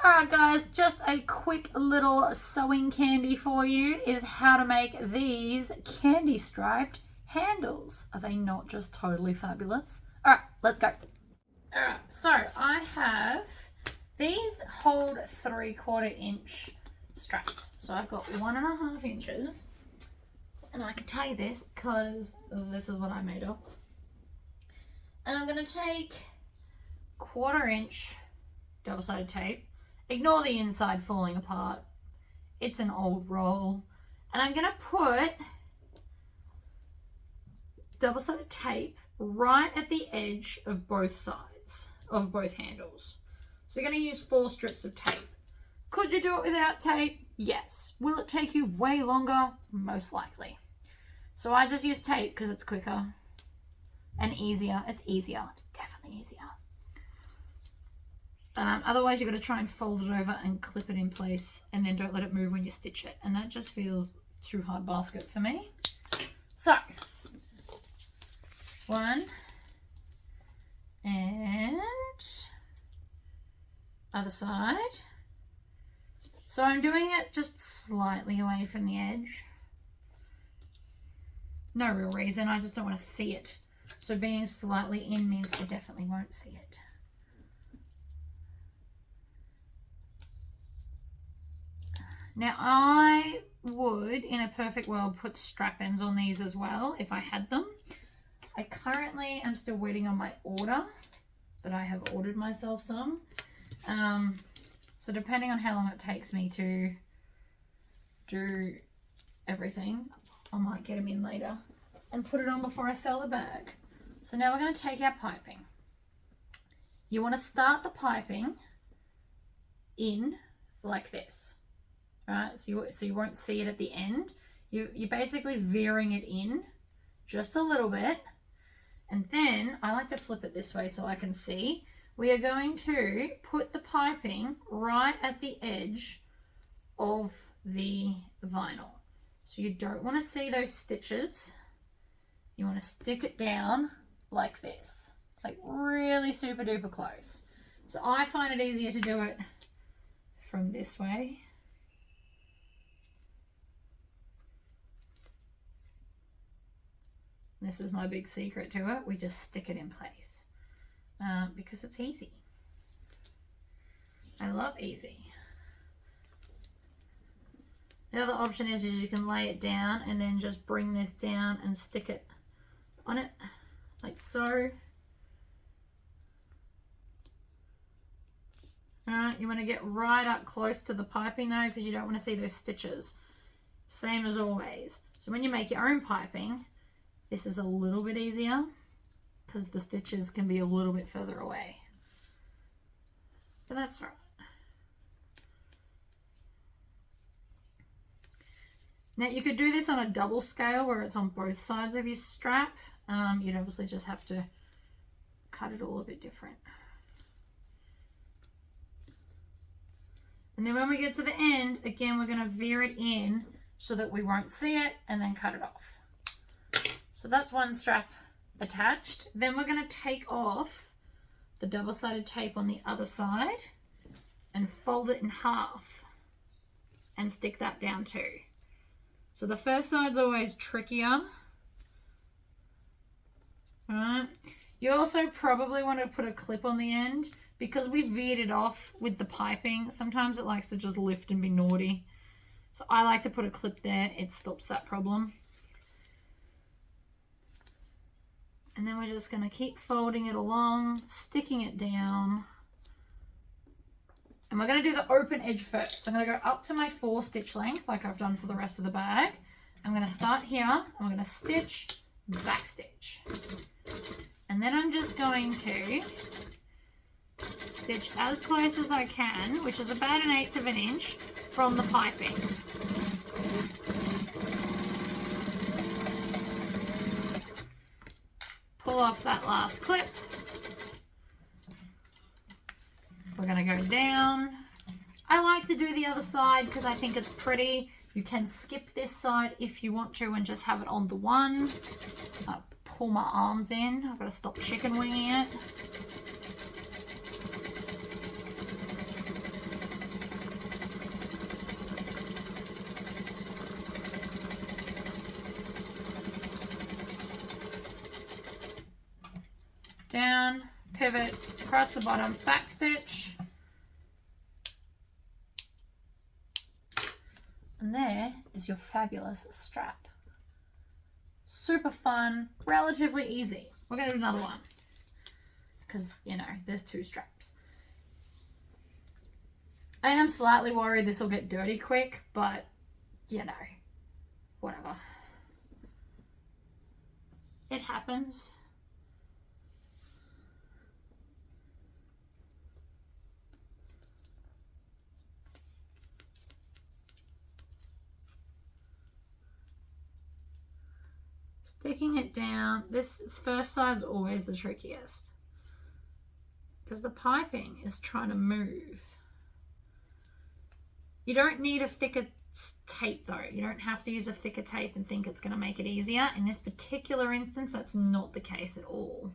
Alright guys, just a quick little sewing candy for you is how to make these candy striped handles. Are they not just totally fabulous? Alright, let's go. Alright, so I have these hold 3/4 inch straps. So I've got 1.5 inches, and I can tell you this because this is what I made of. And I'm going to take 1/4 inch double-sided tape. Ignore the inside falling apart. It's an old roll. And I'm going to put double-sided tape right at the edge of both sides of both handles. So you're going to use 4 strips of tape. Could you do it without tape? Yes. Will it take you way longer? Most likely. So I just use tape because it's quicker and easier. It's easier. It's definitely easier. Otherwise, you've got to try and fold it over and clip it in place, and then don't let it move when you stitch it. And that just feels too hard basket for me. So, 1 and other side. So I'm doing it just slightly away from the edge. No real reason, I just don't want to see it. So being slightly in means I definitely won't see it. Now I would, in a perfect world, put strap ends on these as well if I had them. I currently am still waiting on my order, but I have ordered myself some. So depending on how long it takes me to do everything, I might get them in later and put it on before I sell the bag. So now we're going to take our piping. You want to start the piping in like this. Right, so you won't see it at the end. You're basically veering it in just a little bit, and then I like to flip it this way so I can see. We are going to put the piping right at the edge of the vinyl. So you don't want to see those stitches. You want to stick it down like this, like really super duper close. So I find it easier to do it from this way. This is my big secret to it. We just stick it in place because it's easy. I love easy. The other option is you can lay it down and then just bring this down and stick it on it like so. Alright, you want to get right up close to the piping though, because you don't want to see those stitches. Same as always. So when you make your own piping, this is a little bit easier because the stitches can be a little bit further away. But that's all right. Now you could do this on a double scale where it's on both sides of your strap. You'd obviously just have to cut it all a bit different. And then when we get to the end, again, we're going to veer it in so that we won't see it and then cut it off. So that's one strap attached. Then we're going to take off the double-sided tape on the other side and fold it in half and stick that down too. So the first side's always trickier. Alright. You also probably want to put a clip on the end because we veered it off with the piping. Sometimes it likes to just lift and be naughty. So I like to put a clip there. It stops that problem. And then we're just going to keep folding it along, sticking it down. And we're going to do the open edge first. So I'm going to go up to my 4 stitch length like I've done for the rest of the bag. I'm going to start here. And we're going to stitch, back stitch. And then I'm just going to stitch as close as I can, which is about 1/8 of an inch from the piping. Pull off that last clip. We're going to go down. I like to do the other side because I think it's pretty. You can skip this side if you want to and just have it on the one. Pull my arms in. I've got to stop chicken winging it. pivot, across the bottom, back stitch. And there is your fabulous strap. Super fun, relatively easy. We're going to do another one because, you know, there's 2 straps. I am slightly worried this will get dirty quick, but, you know, whatever. It happens. Sticking it down, this first side's always the trickiest because the piping is trying to move. You don't need a thicker tape though. You don't have to use a thicker tape and think it's going to make it easier. In this particular instance, that's not the case at all.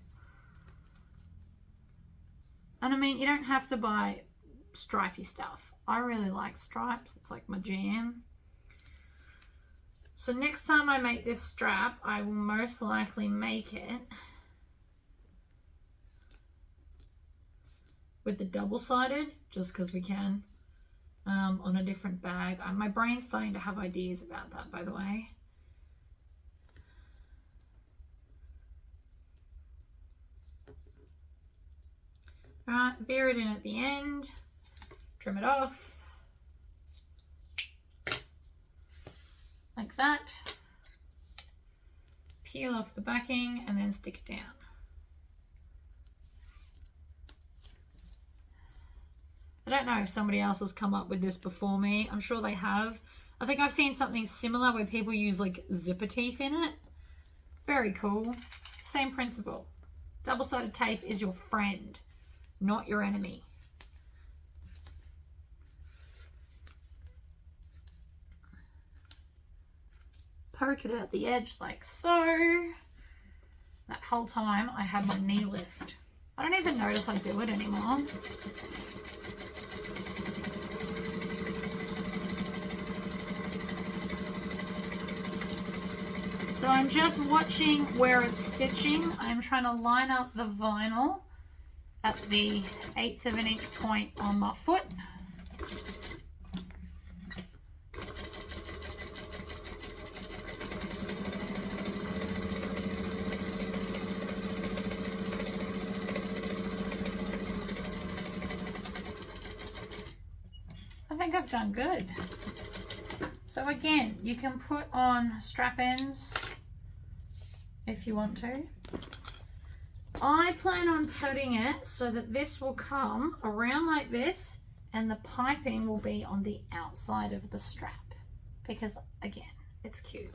And I mean, you don't have to buy stripy stuff. I really like stripes. It's like my jam. So next time I make this strap, I will most likely make it with the double-sided, just because we can, on a different bag. My brain's starting to have ideas about that, by the way. All right, veer it in at the end, trim it off. Like that, peel off the backing and then stick it down. I don't know if somebody else has come up with this before me. I'm sure they have. I think I've seen something similar where people use like zipper teeth in it. Very cool. Same principle. Double-sided tape is your friend, not your enemy. Poke it out the edge like so. That whole time I had my knee lift. I don't even notice I do it anymore. So I'm just watching where it's stitching. I'm trying to line up the vinyl at the 1/8 of an inch point on my foot. I think I've done good. So again, you can put on strap ends if you want to. I plan on putting it so that this will come around like this and the piping will be on the outside of the strap because again, it's cute.